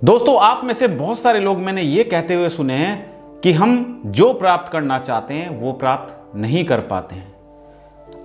दोस्तों, आप में से बहुत सारे लोग मैंने ये कहते हुए सुने हैं कि हम जो प्राप्त करना चाहते हैं वो प्राप्त नहीं कर पाते हैं।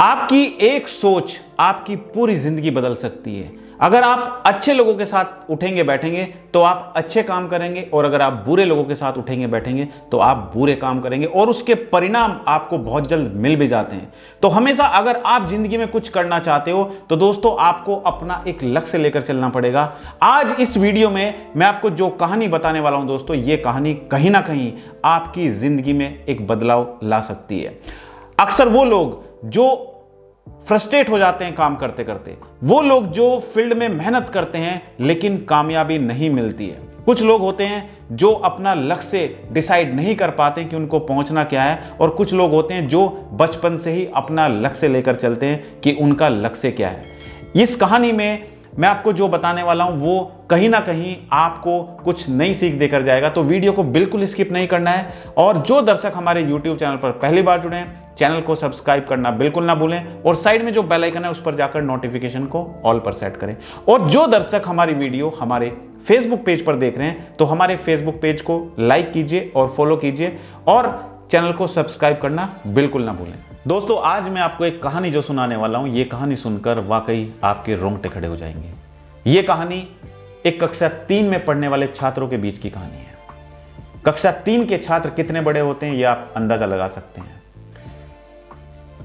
आपकी एक सोच आपकी पूरी जिंदगी बदल सकती है। अगर आप अच्छे लोगों के साथ उठेंगे बैठेंगे तो आप अच्छे काम करेंगे, और अगर आप बुरे लोगों के साथ उठेंगे बैठेंगे तो आप बुरे काम करेंगे, और उसके परिणाम आपको बहुत जल्द मिल भी जाते हैं। तो हमेशा अगर आप जिंदगी में कुछ करना चाहते हो तो दोस्तों आपको अपना एक लक्ष्य लेकर चलना पड़ेगा। आज इस वीडियो में मैं आपको जो कहानी बताने वाला हूं दोस्तों, ये कहानी कहीं ना कहीं आपकी जिंदगी में एक बदलाव ला सकती है। अक्सर वो लोग जो फ्रस्ट्रेट हो जाते हैं काम करते करते, वो लोग जो फील्ड में मेहनत करते हैं लेकिन कामयाबी नहीं मिलती है, कुछ लोग होते हैं जो अपना लक्ष्य डिसाइड नहीं कर पाते कि उनको पहुंचना क्या है, और कुछ लोग होते हैं जो बचपन से ही अपना लक्ष्य लेकर चलते हैं कि उनका लक्ष्य क्या है। इस कहानी में मैं आपको जो बताने वाला हूं वो कहीं ना कहीं आपको कुछ नई सीख देकर जाएगा, तो वीडियो को बिल्कुल स्किप नहीं करना है। और जो दर्शक हमारे YouTube चैनल पर पहली बार जुड़े हैं, चैनल को सब्सक्राइब करना बिल्कुल ना भूलें, और साइड में जो बेल आइकन है उस पर जाकर नोटिफिकेशन को ऑल पर सेट करें। और जो दर्शक हमारी वीडियो हमारे फेसबुक पेज पर देख रहे हैं तो हमारे फेसबुक पेज को लाइक कीजिए और फॉलो कीजिए, और चैनल को सब्सक्राइब करना बिल्कुल ना भूलें। दोस्तों, आज मैं आपको एक कहानी जो सुनाने वाला हूं, ये कहानी सुनकर वाकई आपके रोंगटे खड़े हो जाएंगे। ये कहानी एक कक्षा 3 में पढ़ने वाले छात्रों के बीच की कहानी है। कक्षा 3 के छात्र कितने बड़े होते हैं ये आप अंदाजा लगा सकते हैं।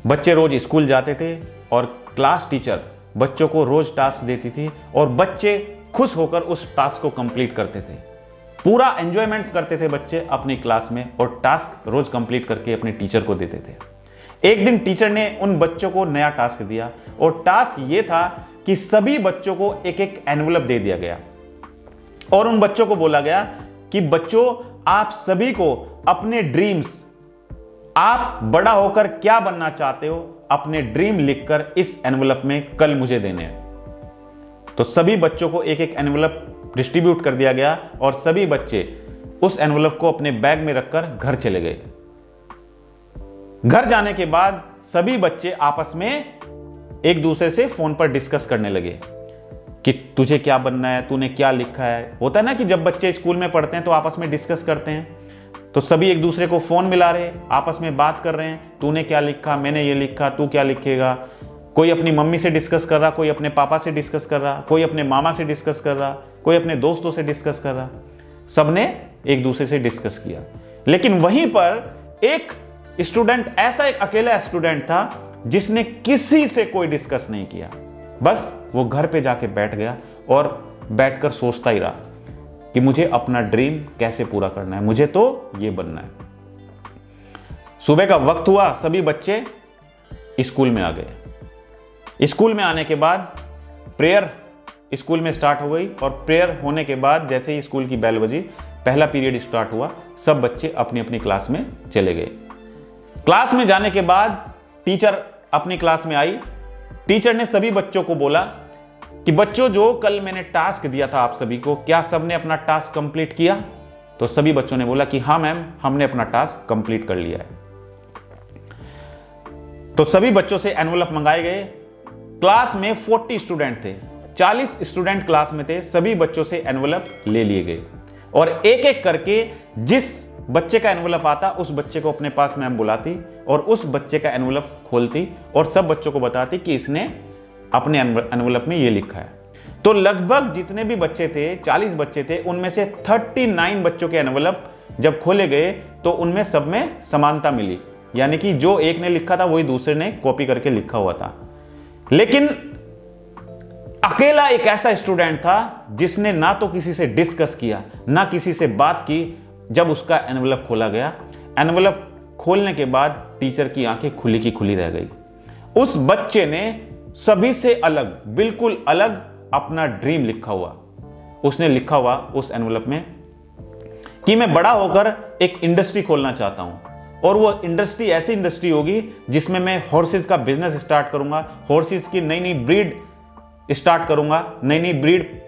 बच्चे रोज स्कूल जाते थे और क्लास टीचर बच्चों को रोज टास्क देती थी, और बच्चे खुश होकर उस टास्क को कंप्लीट करते थे। पूरा एंजॉयमेंट करते थे बच्चे अपनी क्लास में, और टास्क रोज कंप्लीट करके अपने टीचर को देते थे। एक दिन टीचर ने उन बच्चों को नया टास्क दिया, और टास्क ये था कि सभी बच्चों को एक एक एनवलप दे दिया गया, और उन बच्चों को बोला गया कि बच्चों, आप सभी को अपने ड्रीम्स, आप बड़ा होकर क्या बनना चाहते हो, अपने ड्रीम लिखकर इस एनवलप में कल मुझे देने हैं। तो सभी बच्चों को एक एक एनवलप डिस्ट्रीब्यूट कर दिया गया, और सभी बच्चे उस एनवलप को अपने बैग में रखकर घर चले गए। घर जाने के बाद सभी बच्चे आपस में एक दूसरे से फोन पर डिस्कस करने लगे कि तुझे क्या बनना है, तूने क्या लिखा है। होता है ना कि जब बच्चे स्कूल में पढ़ते हैं तो आपस में डिस्कस करते हैं, तो सभी एक दूसरे को फोन मिला रहे, आपस में बात कर रहे हैं, तूने क्या लिखा, मैंने ये लिखा, तू क्या लिखेगा। कोई अपनी मम्मी से डिस्कस कर रहा, कोई अपने पापा से डिस्कस कर रहा, कोई अपने मामा से डिस्कस कर रहा, कोई अपने दोस्तों से डिस्कस कर रहा। सबने एक दूसरे से डिस्कस किया। लेकिन वहीं पर एक स्टूडेंट, ऐसा एक अकेला स्टूडेंट था जिसने किसी से कोई डिस्कस नहीं किया। बस वो घर पे जाके बैठ गया और बैठकर सोचता ही रहा कि मुझे अपना ड्रीम कैसे पूरा करना है, मुझे तो ये बनना है। सुबह का वक्त हुआ, सभी बच्चे स्कूल में आ गए। स्कूल में आने के बाद प्रेयर स्कूल में स्टार्ट हो गई, और प्रेयर होने के बाद जैसे ही स्कूल की बेल बजी, पहला पीरियड स्टार्ट हुआ, सब बच्चे अपनी अपनी क्लास में चले गए। क्लास में जाने के बाद टीचर अपनी क्लास में आई। टीचर ने सभी बच्चों को बोला कि बच्चों, जो कल मैंने टास्क दिया था आप सभी को, क्या सबने अपना टास्क कंप्लीट किया? तो सभी बच्चों ने बोला कि हाँ मैम, हमने अपना टास्क कंप्लीट कर लिया है। तो सभी बच्चों से एनवलप मंगाए गए। क्लास में 40 स्टूडेंट थे, 40 स्टूडेंट क्लास में थे, सभी बच्चों से एनवलप ले लिए गए, और एक एक करके जिस बच्चे का एनवलप आता उस बच्चे को अपने पास मैम बुलाती, और उस बच्चे का एनवलप खोलती और सब बच्चों को बताती कि इसने अपने एनवलप में ये लिखा है। तो लगभग जितने भी बच्चे थे, 40 बच्चे थे, उनमें से 39 बच्चों के एनवलप जब खोले गए तो उनमें सब में समानता मिली, यानी कि जो एक ने लिखा था वही दूसरे ने कॉपी करके लिखा हुआ था। लेकिन अकेला एक ऐसा स्टूडेंट था जिसने ना तो किसी से डिस्कस किया, ना किसी से बात की। जब उसका एनवलप खोला गया, एनवलप खोलने के बाद टीचर की आंखें खुली की खुली रह गई। उस बच्चे ने सभी से अलग, बिल्कुल अलग अपना ड्रीम लिखा हुआ, उसने लिखा हुआ उस एनवलप में कि मैं बड़ा होकर एक इंडस्ट्री खोलना चाहता हूं, और वो इंडस्ट्री ऐसी इंडस्ट्री होगी जिसमें मैं हॉर्सेस का बिजनेस स्टार्ट करूंगा, हॉर्सेस की नई नई ब्रीड स्टार्ट करूंगा, नई नई ब्रीड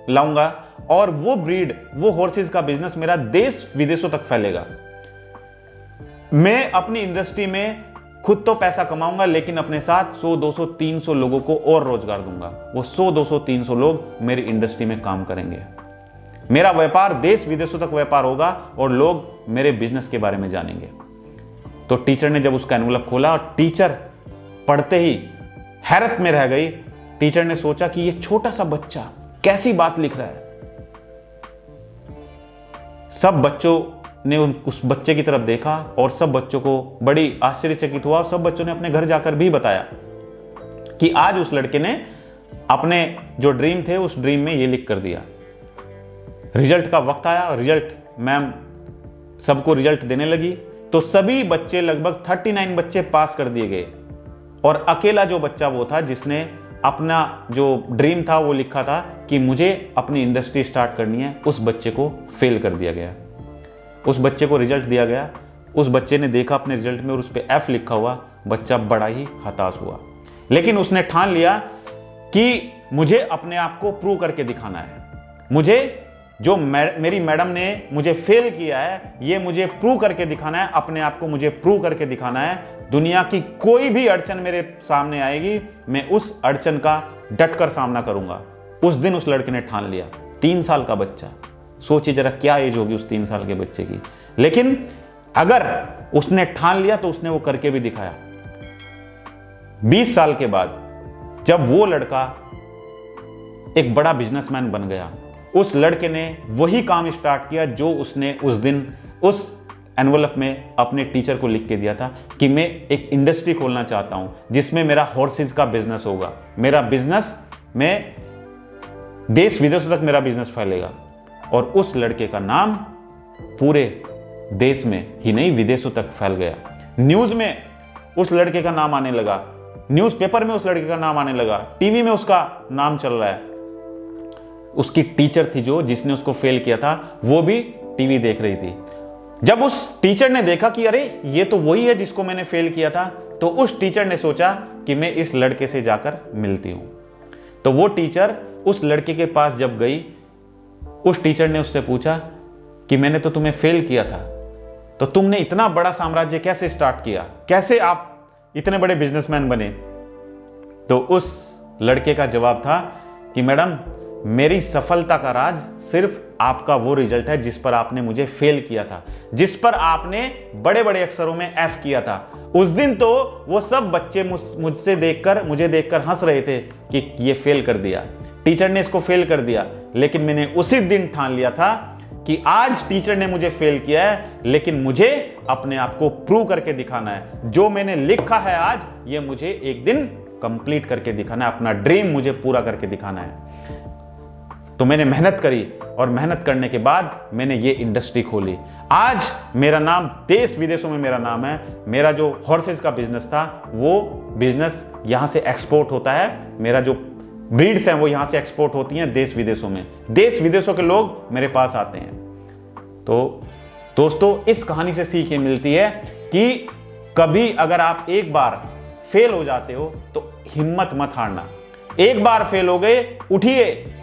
लाऊंगा, और वो ब्रीड, वो हॉर्सेस का बिजनेस मेरा देश विदेशों तक फैलेगा। मैं अपनी इंडस्ट्री में खुद तो पैसा कमाऊंगा, लेकिन अपने साथ 100, 200, 300 लोगों को और रोजगार दूंगा। वो 100, 200, 300 लोग मेरी इंडस्ट्री में काम करेंगे। मेरा व्यापार देश विदेशों तक व्यापार होगा और लोग मेरे बिजनेस के बारे में जानेंगे। तो टीचर ने जब उसका एनवलप खोला और टीचर पढ़ते ही हैरत में रह गई। टीचर ने सोचा कि ये छोटा सा बच्चा कैसी बात लिख रहा है। सब बच्चों ने उस बच्चे की तरफ देखा और सब बच्चों को बड़ी आश्चर्यचकित हुआ और सब बच्चों ने अपने घर जाकर भी बताया कि आज उस लड़के ने अपने जो ड्रीम थे उस ड्रीम में ये लिख कर दिया। रिजल्ट का वक्त आया और रिजल्ट मैम सबको रिजल्ट देने लगी तो सभी बच्चे लगभग 39 बच्चे पास कर दिए गए और अकेला जो बच्चा वो था जिसने अपना जो ड्रीम था वो लिखा था कि मुझे अपनी इंडस्ट्री स्टार्ट करनी है, उस बच्चे को फेल कर दिया गया। उस बच्चे को रिजल्ट दिया गया, उस बच्चे ने देखा अपने रिजल्ट में और उस पर F लिखा हुआ, बच्चा बड़ा ही हताश हुआ। लेकिन उसने ठान लिया कि मुझे अपने आप को प्रूव करके दिखाना है, मुझे जो मेरी मैडम ने मुझे फेल किया है ये मुझे प्रूव करके दिखाना है, अपने आप को मुझे प्रूव करके दिखाना है। दुनिया की कोई भी अड़चन मेरे सामने आएगी, मैं उस अड़चन का डटकर सामना करूंगा। उस दिन उस लड़के ने ठान लिया। 3 साल का बच्चा, सोचिए जरा क्या एज होगी उस 3 साल के बच्चे की। लेकिन अगर उसने ठान लिया तो उसने वो करके भी दिखाया। 20 साल के बाद जब वो लड़का एक बड़ा बिजनेसमैन बन गया, उस लड़के ने वही काम स्टार्ट किया जो उसने उस दिन उस एनवलप में अपने टीचर को लिख के दिया था कि मैं एक इंडस्ट्री खोलना चाहता हूं जिसमें मेरा हॉर्सेज का बिजनेस होगा। मेरा बिजनेस में देश विदेशों तक मेरा बिजनेस फैलेगा। और उस लड़के का नाम पूरे देश में ही नहीं विदेशों तक फैल गया। न्यूज में उस लड़के का नाम आने लगा, न्यूज़पेपर में उस लड़के का नाम आने लगा, टीवी में उसका नाम चल रहा है। उसकी टीचर थी जो जिसने उसको फेल किया था वो भी टीवी देख रही थी। जब उस टीचर ने देखा कि अरे ये तो वही है जिसको मैंने फेल किया था, तो उस टीचर ने सोचा कि मैं इस लड़के से जाकर मिलती हूं। तो वो टीचर उस लड़के के पास जब गई, उस टीचर ने उससे पूछा कि मैंने तो तुम्हें फेल किया था, तो तुमने इतना बड़ा साम्राज्य कैसे स्टार्ट किया, कैसे आप इतने बड़े बिजनेसमैन बने? तो उस लड़के का जवाब था कि मैडम मेरी सफलता का राज सिर्फ आपका वो रिजल्ट है जिस पर आपने मुझे फेल किया था, जिस पर आपने बड़े बड़े अक्षरों में F किया था। उस दिन तो वो सब बच्चे मुझे देखकर हंस रहे थे कि ये फेल कर दिया, टीचर ने इसको फेल कर दिया। लेकिन मैंने उसी दिन ठान लिया था कि आज टीचर ने मुझे फेल किया है, लेकिन मुझे अपने आप को प्रूव करके दिखाना है। जो मैंने लिखा है आज, ये मुझे एक दिन कंप्लीट करके दिखाना है, अपना ड्रीम मुझे पूरा करके दिखाना है। तो मैंने मेहनत करी और मेहनत करने के बाद मैंने ये इंडस्ट्री खोली। आज मेरा नाम देश विदेशों में मेरा नाम है। मेरा जो हॉर्सेज का बिजनेस था वो बिजनेस यहां से एक्सपोर्ट होता है। मेरा जो ब्रीड्स हैं वो यहां से एक्सपोर्ट होती हैं देश विदेशों में। देश विदेशों के लोग मेरे पास आते हैं। तो दोस्तों, इस कहानी से सीख ये मिलती है कि कभी अगर आप एक बार फेल हो जाते हो तो हिम्मत मत हारना। एक बार फेल हो गए, उठिए,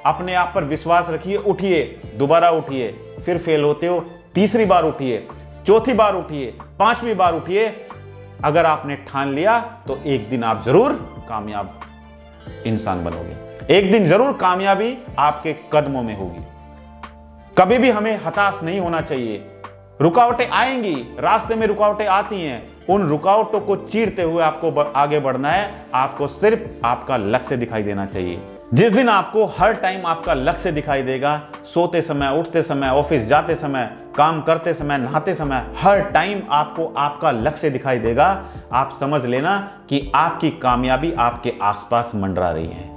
अपने आप पर विश्वास रखिए, उठिए, दोबारा उठिए। फिर फेल होते हो, तीसरी बार उठिए, चौथी बार उठिए, 5वीं बार उठिए। अगर आपने ठान लिया तो एक दिन आप जरूर कामयाब इंसान बनोगे। एक दिन जरूर कामयाबी आपके कदमों में होगी। कभी भी हमें हताश नहीं होना चाहिए। रुकावटें आएंगी, रास्ते में रुकावटें आती हैं, उन रुकावटों को चीरते हुए आपको आगे बढ़ना है। आपको सिर्फ आपका लक्ष्य दिखाई देना चाहिए। जिस दिन आपको हर टाइम आपका लक्ष्य दिखाई देगा, सोते समय, उठते समय, ऑफिस जाते समय, काम करते समय, नहाते समय, हर टाइम आपको आपका लक्ष्य दिखाई देगा, आप समझ लेना कि आपकी कामयाबी आपके आसपास मंडरा रही है।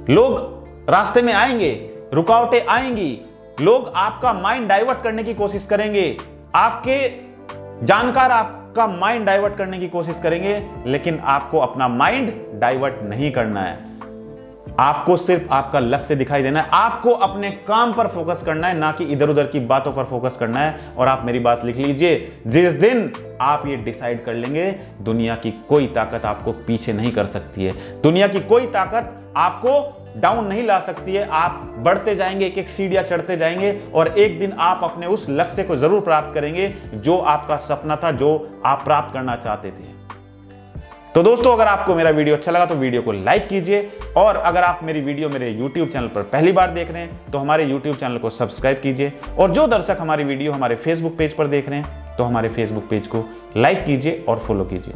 लोग रास्ते में आएंगे, रुकावटें आएंगी, लोग आपका माइंड डाइवर्ट करने की कोशिश करेंगे, आपके जानकार आपका माइंड डाइवर्ट करने की कोशिश करेंगे, लेकिन आपको अपना माइंड डाइवर्ट नहीं करना है। आपको सिर्फ आपका लक्ष्य दिखाई देना है। आपको अपने काम पर फोकस करना है, ना कि इधर उधर की बातों पर फोकस करना है। और आप मेरी बात लिख लीजिए, जिस दिन आप ये डिसाइड कर लेंगे, दुनिया की कोई ताकत आपको पीछे नहीं कर सकती है। दुनिया की कोई ताकत आपको डाउन नहीं ला सकती है। आप बढ़ते जाएंगे, एक एक सीढ़ियां चढ़ते जाएंगे और एक दिन आप अपने उस लक्ष्य को जरूर प्राप्त करेंगे जो आपका सपना था, जो आप प्राप्त करना चाहते थे। तो दोस्तों, अगर आपको मेरा वीडियो अच्छा लगा तो वीडियो को लाइक कीजिए, और अगर आप मेरी वीडियो मेरे YouTube चैनल पर पहली बार देख रहे हैं तो हमारे YouTube चैनल को सब्सक्राइब कीजिए, और जो दर्शक हमारी वीडियो हमारे Facebook पेज पर देख रहे हैं तो हमारे Facebook पेज को लाइक कीजिए और फॉलो कीजिए।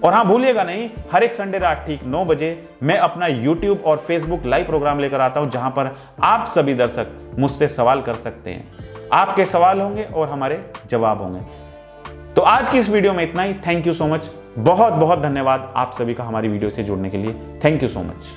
और हाँ, भूलिएगा नहीं, हर एक संडे रात ठीक 9 बजे मैं अपना YouTube और Facebook लाइव प्रोग्राम लेकर आता हूं, जहां पर आप सभी दर्शक मुझसे सवाल कर सकते हैं। आपके सवाल होंगे और हमारे जवाब होंगे। तो आज की इस वीडियो में इतना ही। Thank you so much. बहुत बहुत धन्यवाद आप सभी का हमारी वीडियो से जुड़ने के लिए। Thank you so much.